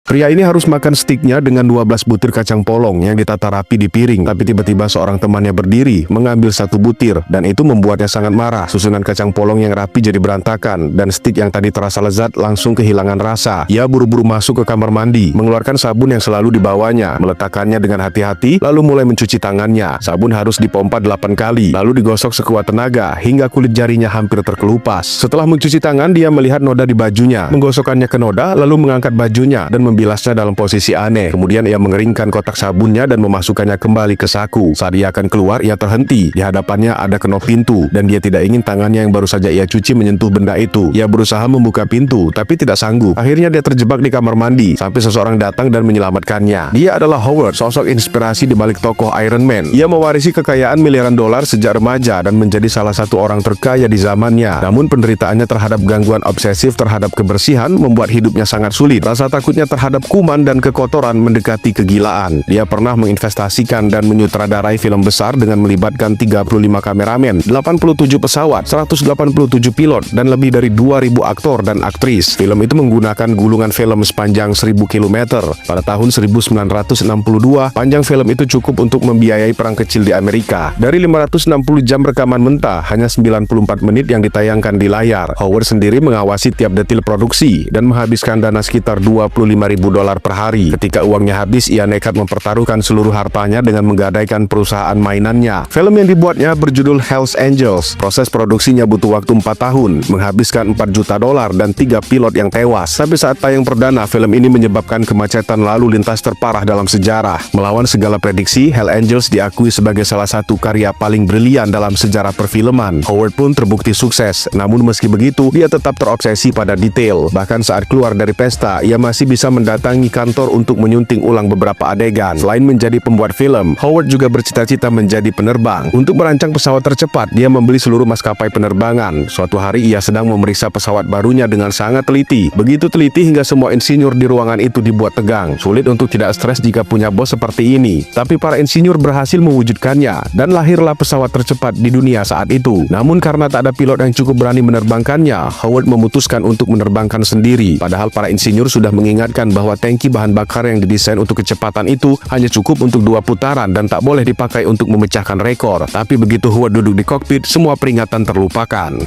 Pria ini harus makan steaknya dengan 12 butir kacang polong yang ditata rapi di piring. Tapi tiba-tiba seorang temannya berdiri, mengambil satu butir, dan itu membuatnya sangat marah. Susunan kacang polong yang rapi jadi berantakan, dan steak yang tadi terasa lezat langsung kehilangan rasa. Ia buru-buru masuk ke kamar mandi, mengeluarkan sabun yang selalu dibawanya, meletakkannya dengan hati-hati, lalu mulai mencuci tangannya. Sabun harus dipompa 8 kali, lalu digosok sekuat tenaga, hingga kulit jarinya hampir terkelupas. Setelah mencuci tangan, dia melihat noda di bajunya, menggosokkannya ke noda, lalu mengangkat bajunya, dan membilasnya dalam posisi aneh. Kemudian ia mengeringkan kotak sabunnya dan memasukkannya kembali ke saku. Saat ia akan keluar, ia terhenti. Di hadapannya ada kenop pintu, dan dia tidak ingin tangannya yang baru saja ia cuci menyentuh benda itu. Ia berusaha membuka pintu, tapi tidak sanggup. Akhirnya dia terjebak di kamar mandi, sampai seseorang datang dan menyelamatkannya. Dia adalah Howard, sosok inspirasi di balik tokoh Iron Man. Ia mewarisi kekayaan miliaran dolar sejak remaja dan menjadi salah satu orang terkaya di zamannya. Namun penderitaannya terhadap gangguan obsesif terhadap kebersihan membuat hidupnya sangat sulit. Rasa takutnya terhadap kuman dan kekotoran mendekati kegilaan. Dia pernah menginvestasikan dan menyutradarai film besar dengan melibatkan 35 kameramen, 87 pesawat, 187 pilot, dan lebih dari 2.000 aktor dan aktris. Film itu menggunakan gulungan film sepanjang 1.000 km. Pada tahun 1962, panjang film itu cukup untuk membiayai perang kecil di Amerika. Dari 560 jam rekaman mentah, hanya 94 menit yang ditayangkan di layar. Howard sendiri mengawasi tiap detil produksi dan menghabiskan dana sekitar $25.000 per hari. Ketika uangnya habis, ia nekat mempertaruhkan seluruh hartanya dengan menggadaikan perusahaan mainannya. Film yang dibuatnya berjudul Hells Angels. Proses produksinya butuh waktu 4 tahun, menghabiskan $4 juta dan 3 pilot yang tewas. Tapi saat tayang perdana, film ini menyebabkan kemacetan lalu lintas terparah dalam sejarah. Melawan segala prediksi, Hells Angels diakui sebagai salah satu karya paling brilian dalam sejarah perfilman. Howard pun terbukti sukses. Namun meski begitu, dia tetap terobsesi pada detail. Bahkan saat keluar dari pesta, ia masih bisa mendatangi kantor untuk menyunting ulang beberapa adegan. Selain menjadi pembuat film, Howard juga bercita-cita menjadi penerbang. Untuk merancang pesawat tercepat, dia membeli seluruh maskapai penerbangan. Suatu hari ia sedang memeriksa pesawat barunya dengan sangat teliti. Begitu teliti hingga semua insinyur di ruangan itu dibuat tegang. Sulit untuk tidak stres jika punya bos seperti ini. Tapi para insinyur berhasil mewujudkannya, dan lahirlah pesawat tercepat di dunia saat itu. Namun karena tak ada pilot yang cukup berani menerbangkannya, Howard memutuskan untuk menerbangkan sendiri. Padahal para insinyur sudah mengingatkan bahwa tangki bahan bakar yang didesain untuk kecepatan itu hanya cukup untuk 2 putaran dan tak boleh dipakai untuk memecahkan rekor. Tapi begitu Howard duduk di kokpit, semua peringatan terlupakan.